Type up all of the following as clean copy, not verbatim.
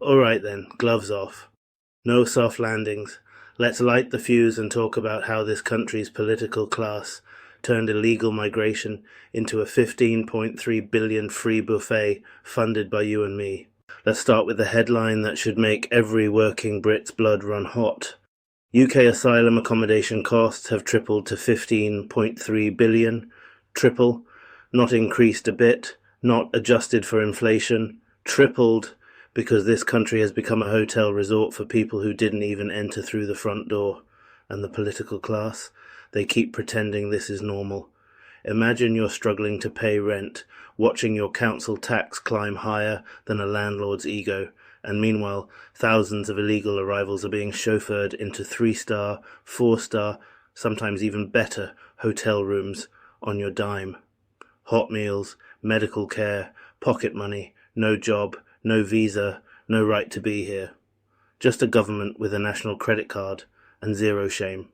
Alright then, gloves off. No soft landings. Let's light the fuse and talk about how this country's political class turned illegal migration into a 15.3 billion free buffet funded by you and me. Let's start with the headline that should make every working Brit's blood run hot. UK asylum accommodation costs have tripled to 15.3 billion. Triple, not increased a bit, not adjusted for inflation, tripled, because this country has become a hotel resort for people who didn't even enter through the front door. And the political class, they keep pretending this is normal. Imagine you're struggling to pay rent, watching your council tax climb higher than a landlord's ego, and meanwhile thousands of illegal arrivals are being chauffeured into 3-star, 4-star, sometimes even better hotel rooms on your dime. Hot meals, medical care, pocket money, no job, no visa, no right to be here. Just a government with a national credit card and zero shame.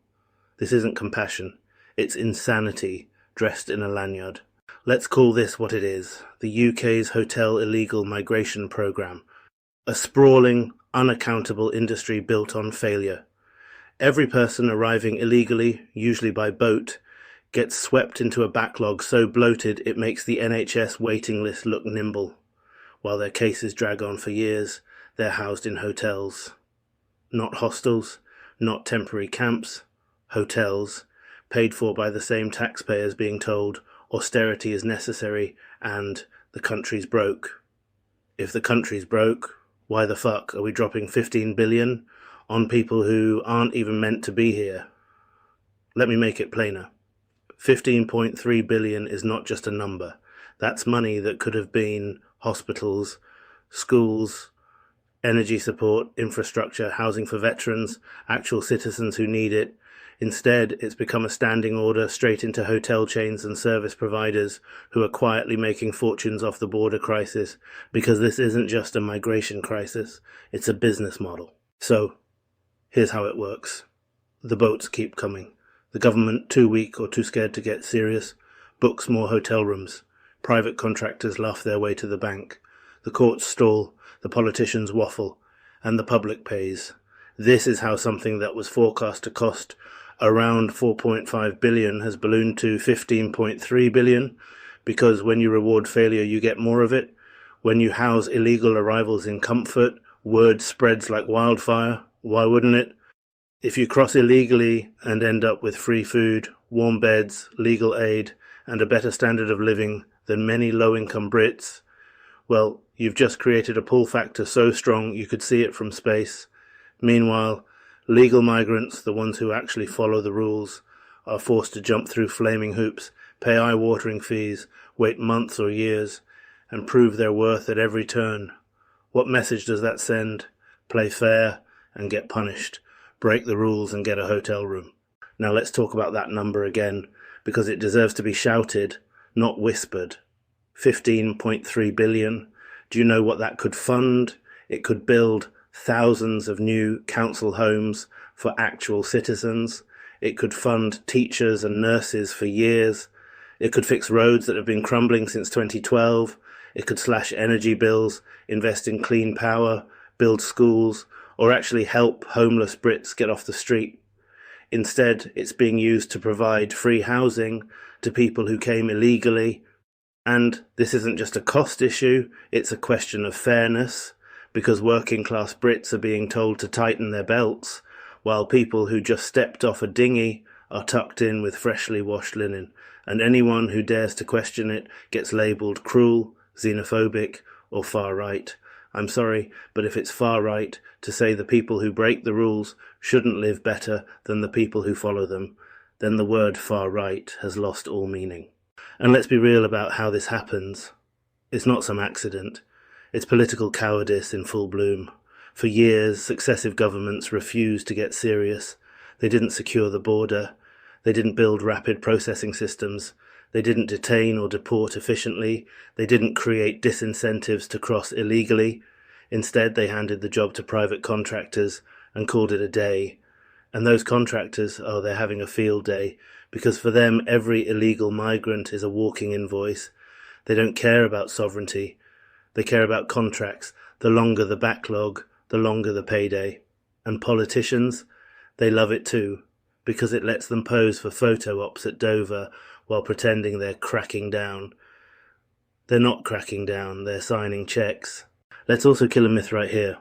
This isn't compassion, it's insanity dressed in a lanyard. Let's call this what it is, the UK's hotel illegal migration programme. A sprawling, unaccountable industry built on failure. Every person arriving illegally, usually by boat, gets swept into a backlog so bloated it makes the NHS waiting list look nimble. While their cases drag on for years, they're housed in hotels. Not hostels, not temporary camps, hotels, paid for by the same taxpayers being told austerity is necessary and the country's broke. If the country's broke, why the fuck are we dropping 15 billion on people who aren't even meant to be here? Let me make it plainer. 15.3 billion is not just a number. That's money that could have been hospitals, schools, energy support, infrastructure, housing for veterans, actual citizens who need it. Instead, it's become a standing order straight into hotel chains and service providers who are quietly making fortunes off the border crisis, because this isn't just a migration crisis, it's a business model. So, here's how it works. The boats keep coming. The government, too weak or too scared to get serious, books more hotel rooms. Private contractors laugh their way to the bank. The courts stall, the politicians waffle, and the public pays. This is how something that was forecast to cost around 4.5 billion has ballooned to 15.3 billion, because when you reward failure you get more of it. When you house illegal arrivals in comfort, word spreads like wildfire. Why wouldn't it? If you cross illegally and end up with free food, warm beds, legal aid, and a better standard of living than many low-income Brits, well, you've just created a pull factor so strong you could see it from space. Meanwhile, legal migrants, the ones who actually follow the rules, are forced to jump through flaming hoops, pay eye-watering fees, wait months or years, and prove their worth at every turn. What message does that send? Play fair and get punished. Break the rules and get a hotel room. Now let's talk about that number again, because it deserves to be shouted, not whispered. 15.3 billion. Do you know what that could fund? It could build thousands of new council homes for actual citizens. It could fund teachers and nurses for years. It could fix roads that have been crumbling since 2012. It could slash energy bills, invest in clean power, build schools, or actually help homeless Brits get off the street. Instead, it's being used to provide free housing to people who came illegally. And this isn't just a cost issue, it's a question of fairness, because working class Brits are being told to tighten their belts, while people who just stepped off a dinghy are tucked in with freshly washed linen, and anyone who dares to question it gets labelled cruel, xenophobic, or far right. I'm sorry, but if it's far right to say the people who break the rules shouldn't live better than the people who follow them, then the word far right has lost all meaning. And let's be real about how this happens. It's not some accident. It's political cowardice in full bloom. For years, successive governments refused to get serious. They didn't secure the border. They didn't build rapid processing systems. They didn't detain or deport efficiently. They didn't create disincentives to cross illegally. Instead, they handed the job to private contractors and called it a day. And those contractors, oh, they're having a field day, because for them, every illegal migrant is a walking invoice. They don't care about sovereignty. They care about contracts The longer the backlog, the longer the payday. And politicians, they love it too, because it lets them pose for photo ops at Dover while pretending they're cracking down. They're not cracking down, they're signing checks. Let's also kill a myth right here.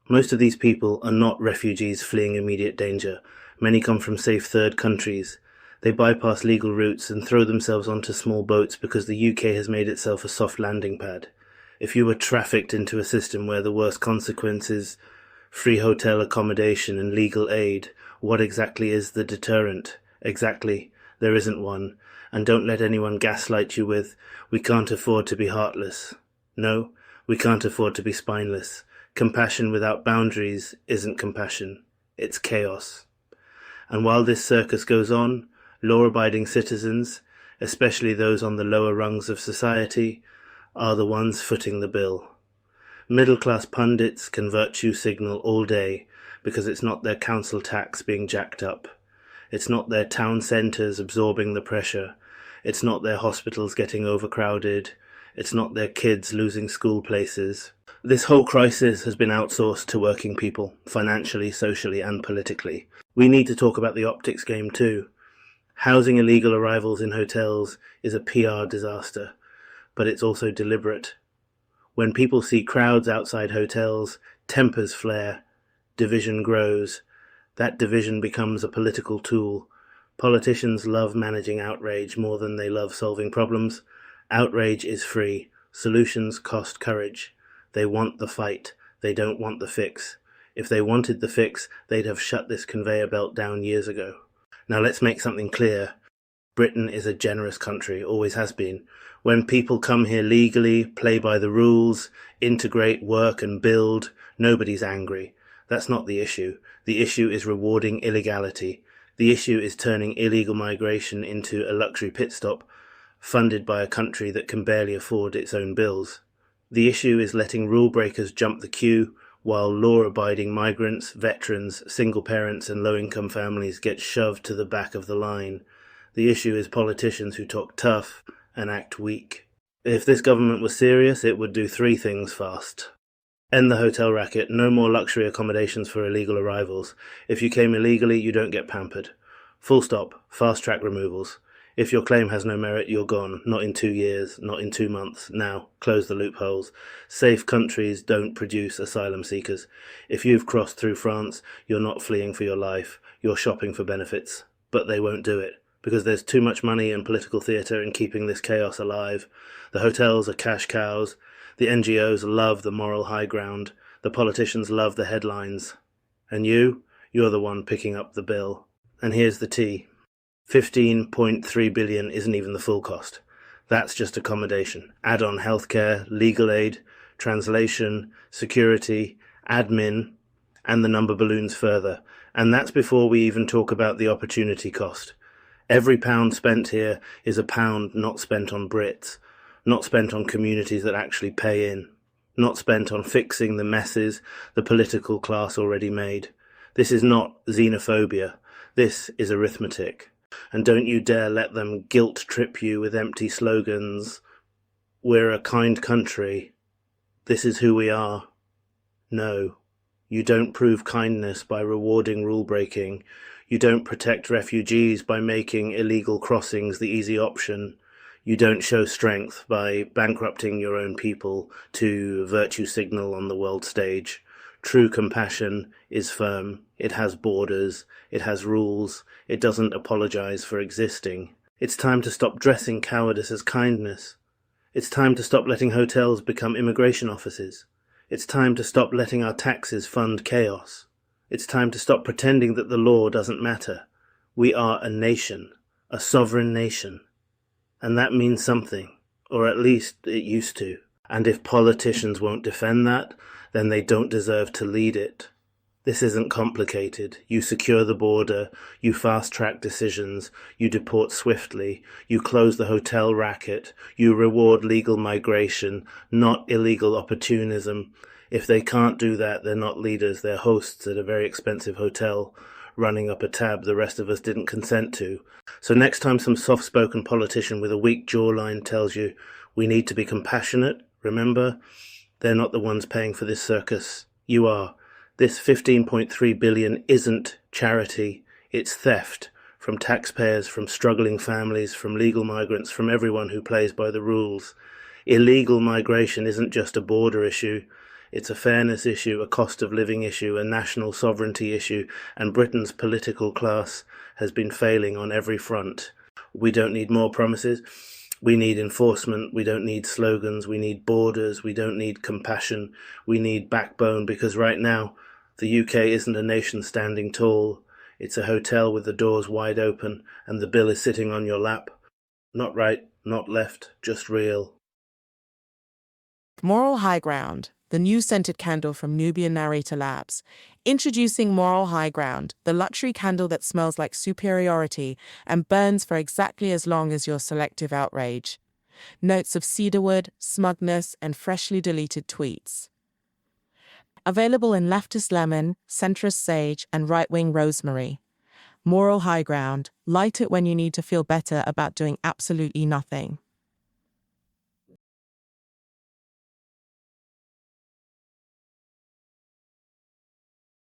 Most of these people are not refugees fleeing immediate danger. Many come from safe third countries. They bypass legal routes and throw themselves onto small boats because the UK has made itself a soft landing pad. If you were trafficked into a system where the worst consequence is free hotel accommodation and legal aid, what exactly is the deterrent? Exactly, there isn't one. And don't let anyone gaslight you with, we can't afford to be heartless. No, we can't afford to be spineless. Compassion without boundaries isn't compassion, it's chaos. And while this circus goes on, law-abiding citizens, especially those on the lower rungs of society, are the ones footing the bill. Middle-class pundits can virtue signal all day because it's not their council tax being jacked up. It's not their town centres absorbing the pressure. It's not their hospitals getting overcrowded. It's not their kids losing school places. This whole crisis has been outsourced to working people, financially, socially and politically. We need to talk about the optics game too. Housing illegal arrivals in hotels is a PR disaster, but it's also deliberate. When people see crowds outside hotels, tempers flare, division grows. That division becomes a political tool. Politicians love managing outrage more than they love solving problems. Outrage is free. Solutions cost courage. They want the fight. They don't want the fix. If they wanted the fix, they'd have shut this conveyor belt down years ago. Now let's make something clear. Britain is a generous country, always has been. When people come here legally, play by the rules, integrate, work and build, nobody's angry. That's not the issue. The issue is rewarding illegality. The issue is turning illegal migration into a luxury pit stop, funded by a country that can barely afford its own bills. The issue is letting rule breakers jump the queue, while law-abiding migrants, veterans, single parents and low-income families get shoved to the back of the line. The issue is politicians who talk tough and act weak. If this government was serious, it would do 3 things fast. End the hotel racket, no more luxury accommodations for illegal arrivals. If you came illegally, you don't get pampered. Full stop, fast-track removals. If your claim has no merit, you're gone. Not in 2 years, not in 2 months. Now, close the loopholes. Safe countries don't produce asylum seekers. If you've crossed through France, you're not fleeing for your life. You're shopping for benefits. But they won't do it, because there's too much money and political theatre in keeping this chaos alive. The hotels are cash cows. The NGOs love the moral high ground. The politicians love the headlines. And you're the one picking up the bill. And here's the tea. 15.3 billion isn't even the full cost. That's just accommodation. Add on healthcare, legal aid, translation, security, admin, and the number balloons further. And that's before we even talk about the opportunity cost. Every pound spent here is a pound not spent on Brits, not spent on communities that actually pay in, not spent on fixing the messes the political class already made. This is not xenophobia. This is arithmetic. And don't you dare let them guilt trip you with empty slogans. We're a kind country. This is who we are. No, you don't prove kindness by rewarding rule breaking. You don't protect refugees by making illegal crossings the easy option. You don't show strength by bankrupting your own people to virtue signal on the world stage. True compassion is firm. It has borders. It has rules. It doesn't apologize for existing. It's time to stop dressing cowardice as kindness. It's time to stop letting hotels become immigration offices. It's time to stop letting our taxes fund chaos. It's time to stop pretending that the law doesn't matter. We are a nation, a sovereign nation. And that means something, or at least it used to. And if politicians won't defend that, then they don't deserve to lead it. This isn't complicated. You secure the border, you fast-track decisions, you deport swiftly, you close the hotel racket, you reward legal migration, not illegal opportunism. If they can't do that, they're not leaders, they're hosts at a very expensive hotel, running up a tab the rest of us didn't consent to. So next time some soft-spoken politician with a weak jawline tells you, we need to be compassionate, remember, They're not the ones paying for this circus. You are. This 15.3 billion isn't charity, it's theft. From taxpayers, from struggling families, from legal migrants, from everyone who plays by the rules. Illegal migration isn't just a border issue. It's a fairness issue, a cost of living issue, a national sovereignty issue, and Britain's political class has been failing on every front. We don't need more promises. We need enforcement. We don't need slogans. We need borders. We don't need compassion. We need backbone, because right now the UK isn't a nation standing tall. It's a hotel with the doors wide open and the bill is sitting on your lap. Not right, not left, just real. Moral High Ground, the new scented candle from Nubian Narrator Labs. Introducing Moral High Ground, the luxury candle that smells like superiority and burns for exactly as long as your selective outrage. Notes of cedarwood, smugness, and freshly deleted tweets. Available in leftist lemon, centrist sage, and right-wing rosemary. Moral High Ground, light it when you need to feel better about doing absolutely nothing.